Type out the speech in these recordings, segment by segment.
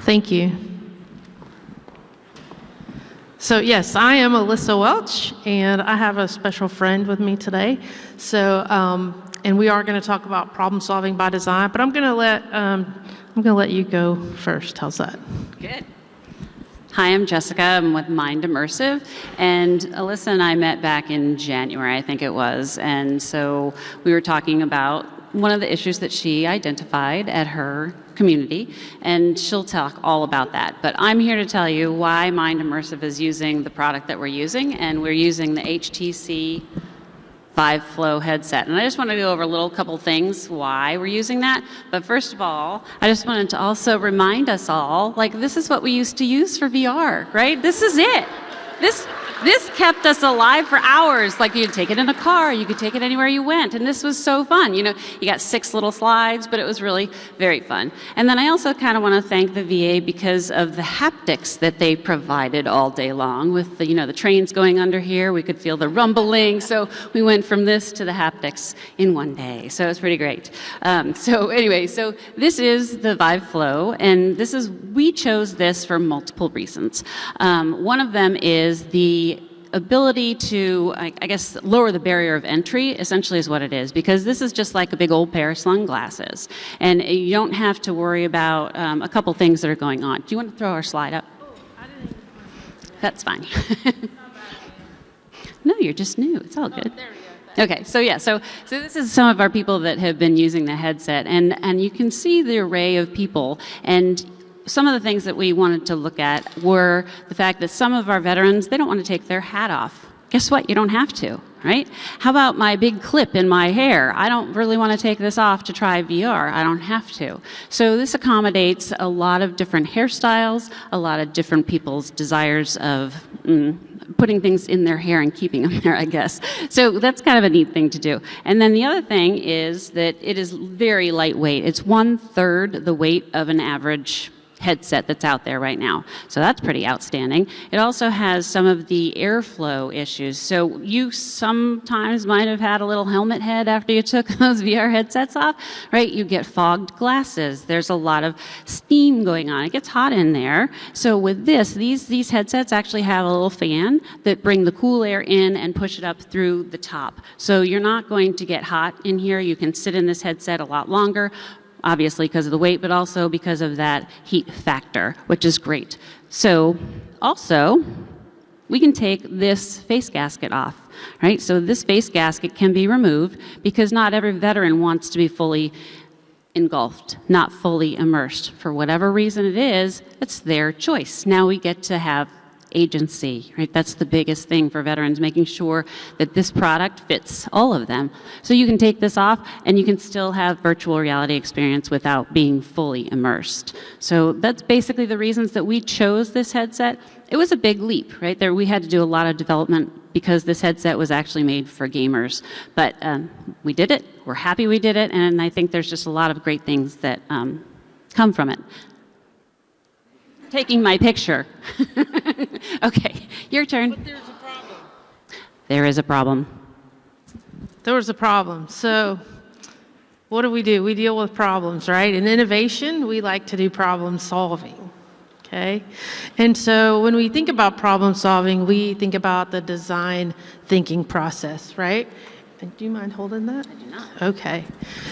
Thank you. So yes, I am Alyssa Welch, and I have a special friend with me today. And we are going to talk about problem solving by design, but I'm going to let you go first. How's that? Good. Hi, I'm Jessica. I'm with Mind Immersive, and Alyssa and I met back in January, I think it was, and so we were talking about one of the issues that she identified at her community, and she'll talk all about that. But I'm here to tell you why Mind Immersive is using the product that we're using, and we're using the HTC Vive Flow headset. And I just want to go over a little couple things why we're using that. But first of all, I just wanted to also remind us all, like, this is what we used to use for VR, right? This is it. This kept us alive for hours. Like, you could take it in a car, you could take it anywhere you went, and this was so fun. You know, you got 6 little slides, but it was really very fun. And then I also kind of want to thank the VA because of the haptics that they provided all day long with the, the trains going under here. We could feel the rumbling. So we went from this to the haptics in one day. So it was pretty great. So this is the Vive Flow, and we chose this for multiple reasons. One of them is the ability to, I guess, lower the barrier of entry, essentially is what it is, because this is just like a big old pair of sunglasses. And you don't have to worry about a couple things that are going on. Do you want to throw our slide up? Oh, I didn't even. That's fine. No, you're just new. It's all good. There we go. Okay, so this is some of our people that have been using the headset, and you can see the array of people. And some of the things that we wanted to look at were the fact that some of our veterans, they don't want to take their hat off. Guess what? You don't have to, right? How about my big clip in my hair? I don't really want to take this off to try VR. I don't have to. So this accommodates a lot of different hairstyles, a lot of different people's desires of putting things in their hair and keeping them there, I guess. So that's kind of a neat thing to do. And then the other thing is that it is very lightweight. It's 1/3 the weight of an average headset that's out there right now. So that's pretty outstanding. It also has some of the airflow issues. So you sometimes might have had a little helmet head after you took those VR headsets off, right? You get fogged glasses. There's a lot of steam going on. It gets hot in there. So with these headsets actually have a little fan that bring the cool air in and push it up through the top. So you're not going to get hot in here. You can sit in this headset a lot longer, obviously because of the weight, but also because of that heat factor, which is great. So also, we can take this face gasket off, right? So this face gasket can be removed because not every veteran wants to be fully engulfed, not fully immersed. For whatever reason it is, it's their choice. Now we get to have agency, right? That's the biggest thing for veterans, making sure that this product fits all of them. So you can take this off and you can still have virtual reality experience without being fully immersed. So that's basically the reasons that we chose this headset. It was a big leap, right? There we had to do a lot of development because this headset was actually made for gamers. But we did it. We're happy we did it, and I think there's just a lot of great things that come from it. Taking my picture. Okay, your turn. But there's a problem. There is a problem. There was a problem. So what do? We deal with problems, right? In innovation, we like to do problem solving. Okay? And so when we think about problem solving, we think about the design thinking process, right? And do you mind holding that? I do not. Okay.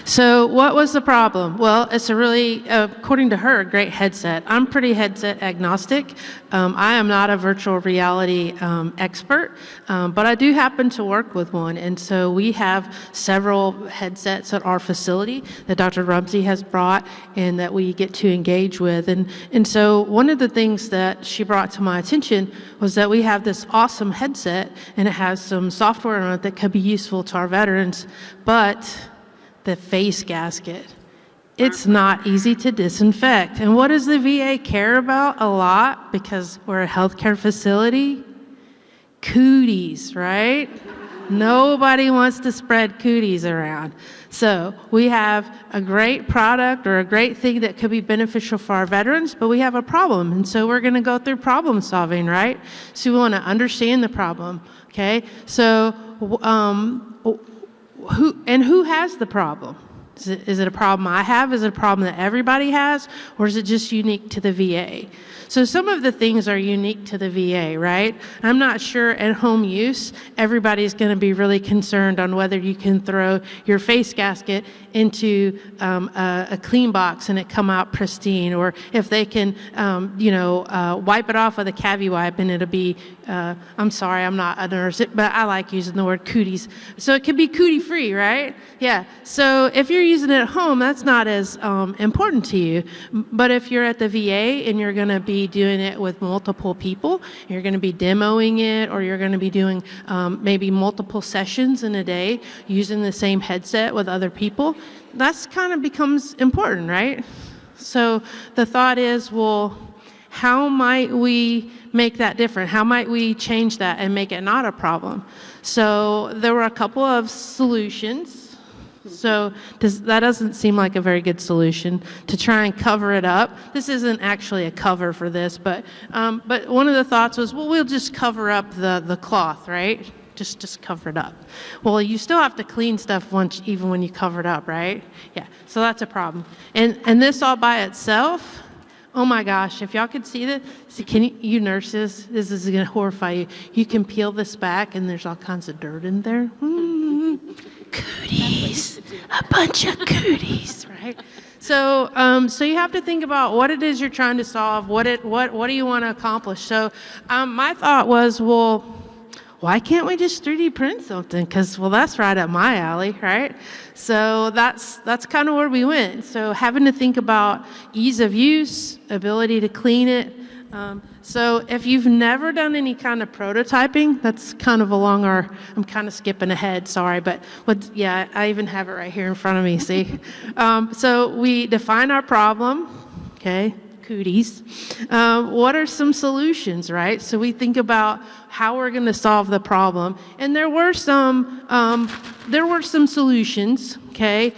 So what was the problem? Well, it's a really, according to her, a great headset. I'm pretty headset agnostic. I am not a virtual reality expert, but I do happen to work with one. And so we have several headsets at our facility that Dr. Rumsey has brought and that we get to engage with. And so one of the things that she brought to my attention was that we have this awesome headset and it has some software on it that could be useful to our veterans, but the face gasket, it's not easy to disinfect. And what does the VA care about a lot? Because we're a healthcare facility? Cooties, right? Nobody wants to spread cooties around. So we have a great product or a great thing that could be beneficial for our veterans, but we have a problem. And so we're going to go through problem solving, right? So we want to understand the problem, okay? So who has the problem? Is it a problem I have? Is it a problem that everybody has? Or is it just unique to the VA? So some of the things are unique to the VA, right? I'm not sure at home use, everybody's going to be really concerned on whether you can throw your face gasket into a clean box and it come out pristine, or if they can, wipe it off with a cavi wipe and it'll be, I'm sorry, I'm not a nurse, but I like using the word cooties. So it can be cootie free, right? Yeah. So if you're using it at home, that's not as important to you. But if you're at the VA and you're going to be doing it with multiple people, you're going to be demoing it, or you're going to be doing maybe multiple sessions in a day using the same headset with other people, that's kind of becomes important, right? So the thought is, well, how might we make that different? How might we change that and make it not a problem? So there were a couple of solutions. So that doesn't seem like a very good solution to try and cover it up. This isn't actually a cover for this, but one of the thoughts was, well, we'll just cover up the cloth, right? Just cover it up. Well, you still have to clean stuff even when you cover it up, right? Yeah, so that's a problem. And this all by itself, oh my gosh, if y'all could see this, you nurses, this is going to horrify you. You can peel this back and there's all kinds of dirt in there. Cooties, a bunch of cooties, right? So you have to think about what it is you're trying to solve. What do you want to accomplish? So my thought was, well, why can't we just 3D print something? Because, well, that's right up my alley, right? So that's kind of where we went. So having to think about ease of use, ability to clean it. So if you've never done any kind of prototyping, that's kind of I'm kind of skipping ahead, sorry, but I even have it right here in front of me, see? So we define our problem, okay? Cooties. What are some solutions, right? So we think about how we're going to solve the problem, and there were some solutions. Okay,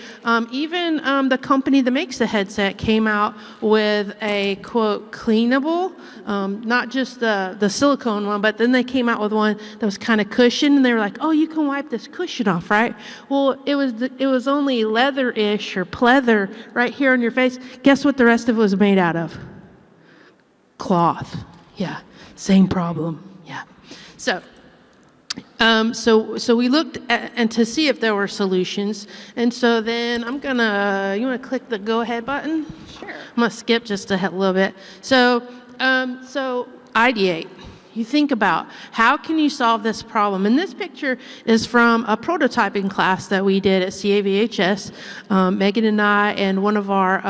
even the company that makes the headset came out with a quote cleanable, not just the silicone one, but then they came out with one that was kind of cushioned, and they were like, oh, you can wipe this cushion off, right? Well, it was only leather-ish or pleather right here on your face. Guess what the rest of it was made out of? Cloth. Yeah, same problem. Yeah. So we looked and to see if there were solutions, and so then you want to click the go ahead button? Sure. I'm gonna skip just a little bit. So ideate. You think about how can you solve this problem. And this picture is from a prototyping class that we did at CAVHS. Megan and I and one of our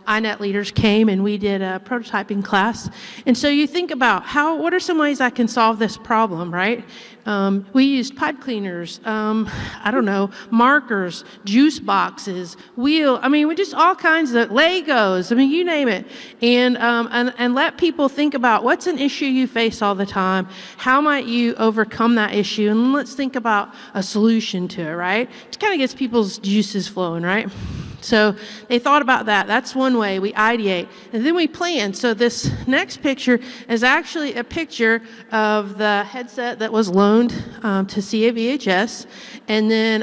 INET leaders came and we did a prototyping class. And so you think about what are some ways I can solve this problem, right? We used pipe cleaners, markers, juice boxes, we just all kinds of Legos, you name it. And let people think about what's an issue you face all the time, how might you overcome that issue, and let's think about a solution to it, right? It kind of gets people's juices flowing, right? So they thought about that. That's one way. We ideate. And then we plan. So this next picture is actually a picture of the headset that was loaned to CAVHS. And then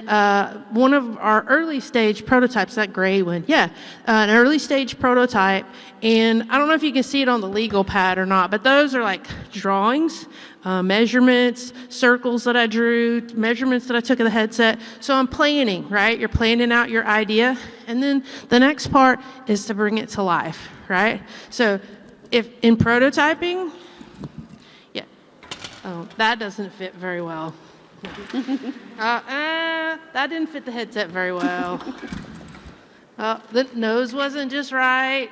one of our early stage prototypes, that gray one. Yeah, an early stage prototype. And I don't know if you can see it on the legal pad or not, but those are like drawings, measurements, circles that I drew, measurements that I took of the headset. So I'm planning, right? You're planning out your idea. And then the next part is to bring it to life, right? So if in prototyping, that doesn't fit very well. That didn't fit the headset very well. The nose wasn't just right.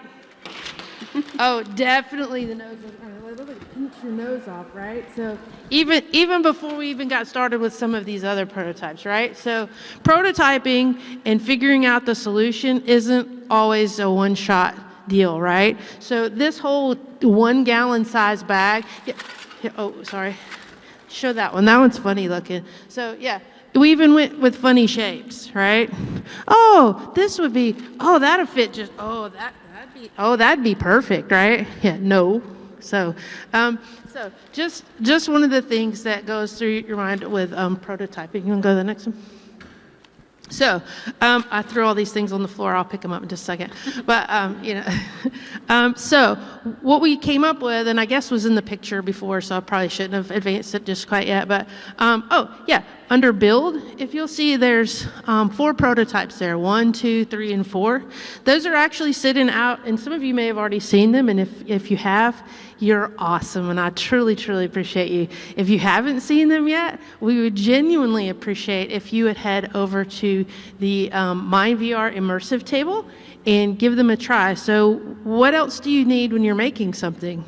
Oh, definitely the nose was right. Look, pinch your nose off, right? So even before we even got started with some of these other prototypes, right? So prototyping and figuring out the solution isn't always a one-shot deal, right? So this whole 1 gallon size bag, show that one. That one's funny looking. So yeah, we even went with funny shapes, right? Oh, this would be, that'll fit that'd be perfect, right? Yeah, no. So just one of the things that goes through your mind with prototyping. You want to go to the next one? So I threw all these things on the floor. I'll pick them up in just a second. But, so what we came up with, and I guess was in the picture before, so I probably shouldn't have advanced it just quite yet. But, under build, if you'll see, there's 4 prototypes there, 1, 2, 3, and 4. Those are actually sitting out, and some of you may have already seen them, and if you have, you're awesome, and I truly, truly appreciate you. If you haven't seen them yet, we would genuinely appreciate if you would head over to the MindVR immersive table and give them a try. So what else do you need when you're making something?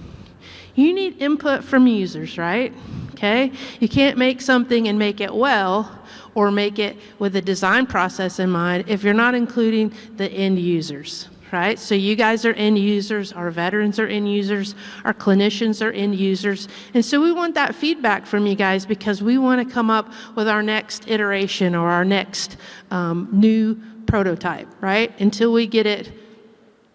You need input from users, right? Okay? You can't make something and make it well or make it with a design process in mind if you're not including the end users. Right? So you guys are end users, our veterans are end users, our clinicians are end users. And so we want that feedback from you guys because we want to come up with our next iteration or our next new prototype, right? Until we get it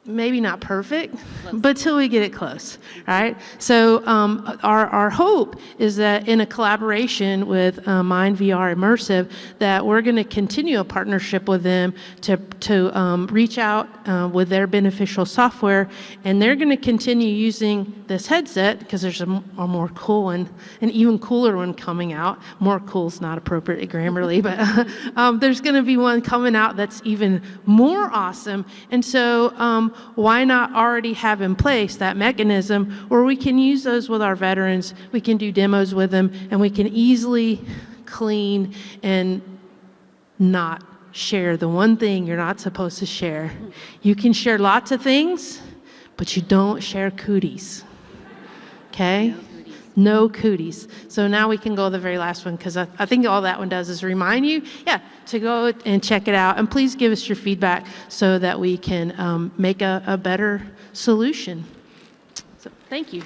maybe not perfect, but till we get it close, right? So our hope is that in a collaboration with MindVR Immersive, that we're going to continue a partnership with them to reach out with their beneficial software, and they're going to continue using this headset because there's a more cool one, an even cooler one coming out. More cool is not appropriate grammarly, but there's going to be one coming out that's even more awesome, and so why not already have in place that mechanism where we can use those with our veterans, we can do demos with them, and we can easily clean and not share the one thing you're not supposed to share. You can share lots of things, but you don't share cooties. Okay? No cooties. So now we can go to the very last one because I think all that one does is remind you, to go and check it out. And please give us your feedback so that we can make a better solution. So thank you.